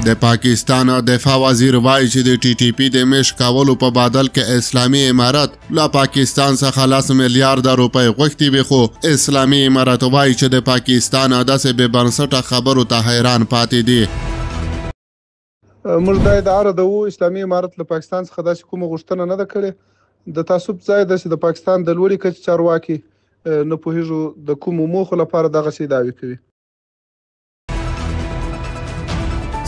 د پاکستان دفاع وزیر وایي چې د ټي ټي پی د مش کولو په بدل کې اسلامي امارت له پاکستان څخه 10 میلیارډ روپۍ غوښتي وي، خو اسلامي امارت وایي چې د پاکستان داسې بې بنسټه خبرو ته حیران پاتې دي. موږ دا ادعا ردوو اسلامي امارت له پاکستان څخه داسې کومه غوښتنه نه ده کړې. د تعصب ځای ده چې د پاکستان د لوړې کچې چارواکي نه پوهېږو د کومو موخو لپاره دغسې ادعاوې کوي.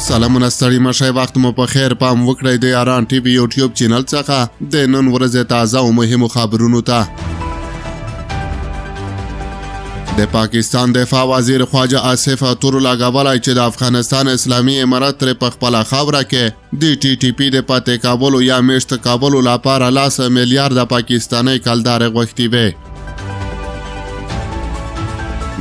سلامونه ستړي مشئ، وخت مو په خیر. پام وکړئ د یاران ټي وي یوټیوب چینل څخه د نن ورځې تازه او مهمو خبرونو ته. د پاکستان دفاع وزیر خواجه آصف تور لګولی چې د افغانستان اسلامي امارت ترې په خپله خاوره کې د ټي ټي پي د پاتې کولو یا میشت کولو لپاره 10 میلیارډ پاکستاني کلدارې غوښتي وې.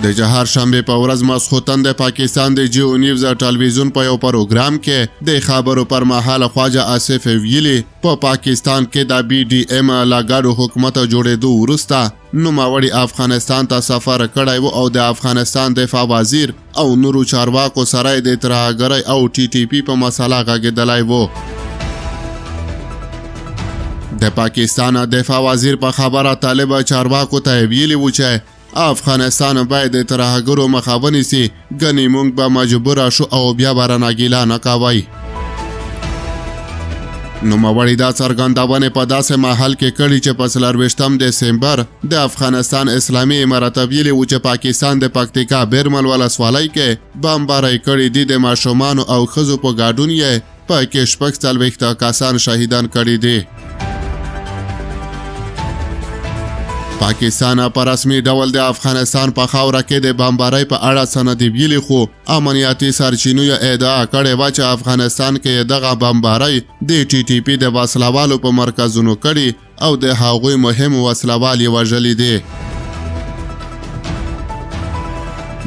د چهارشنبې په ورځ ماسخوتن د پاکستان د جیو نیوز ټلویزیون په یو پروګرام کې د خبرو پر مهال خواجه آصف ویلي په پاکستان کې د بي ډي ام له ګډو حکومت جوړېدو وروسته نوموړي افغانستان ته سفر کړی و او د افغانستان دفاع وزیر او نورو چارواکو سره د ترهګرۍ او ټي ټي پي په مسله غږېدلی و. د پاکستان دفاع وزیر په خبره طالب چارواکو ته ویلي و چې افغانستان باید د ترهګرو مخه ونیسي، ګنې موږ به مجبوره شو او بیا به رانه ګیله نه کوئ. نوموړي دا څرګندونې په داسې مهال کې کړي چې په 24 دسمبر د افغانستان اسلامي امارت ویلي و چې پاکستان د پکتیکا بیرمل ولسوالۍ کې بمبارۍ کړي دي. د ماشومانو او ښځو په ګډون یې پکې 46 کسان شهیدان کړي دي. پاکستان په رسمي ډول د افغانستان په خاوره کې د بمبارۍ په اړه څه نه دي ویلي، خو امنیتي سرچینو یې ادعا کړې وه چې افغانستان کې دغه بمبارۍ د ټي ټي پي د وسلوالو په مرکزونو کړي او د هغوی مهم وسلوال یې وژلي دي.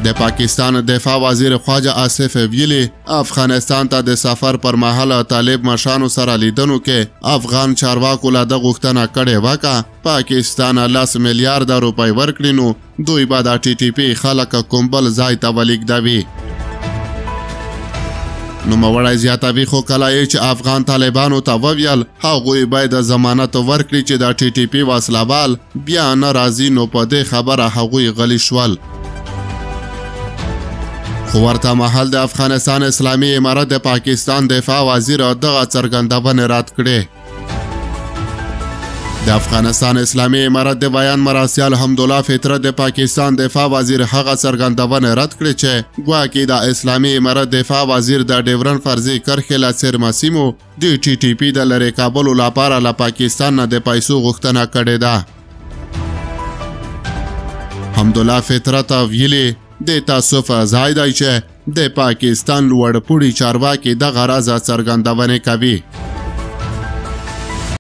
د پاکستان دفاع وزیر خواجه آصف ویلي افغانستان ته د سفر پر مهال طالب مشانو سره لیدنو کې افغان چارواکو له ده غوښتنه کړې وه که پاکستان 10 میلیارډ روپۍ ورکړي نو دوی به د ټي ټي پي خلک کوم بل ځای ته ولیږدوي. نوموړی زیاتوي خو کله یې چې افغان طالبانو ته وویل هغوی باید ضمانت ورکړي چې د ټي ټي پي وسلوال بیا نه راځي، نو په دې خبره هغوی غلي شول. خو ورته مهال د افغانستان اسلامي امارت د پاکستان دفاع وزیر دغه څرګندونې رد کړې. د افغانستان اسلامي امارت د بیان مراسیل حمدالله فطرت د پاکستان دفاع وزیر هغه څرګندونې رد کړې چې ګواکې د اسلامي امارت دفاع وزیر د ډیورن فرضي کرښې له څیرمه سیمو د ټي ټي پي د لرې کولو لپاره له پاکستان نه د پیسو غوښتنه کړې ده. حمدالله فطرت ویلي د تاسف ځای دی چې د پاکستان لوړ پوړي چارواکي دغه راز څرګندونې کوي.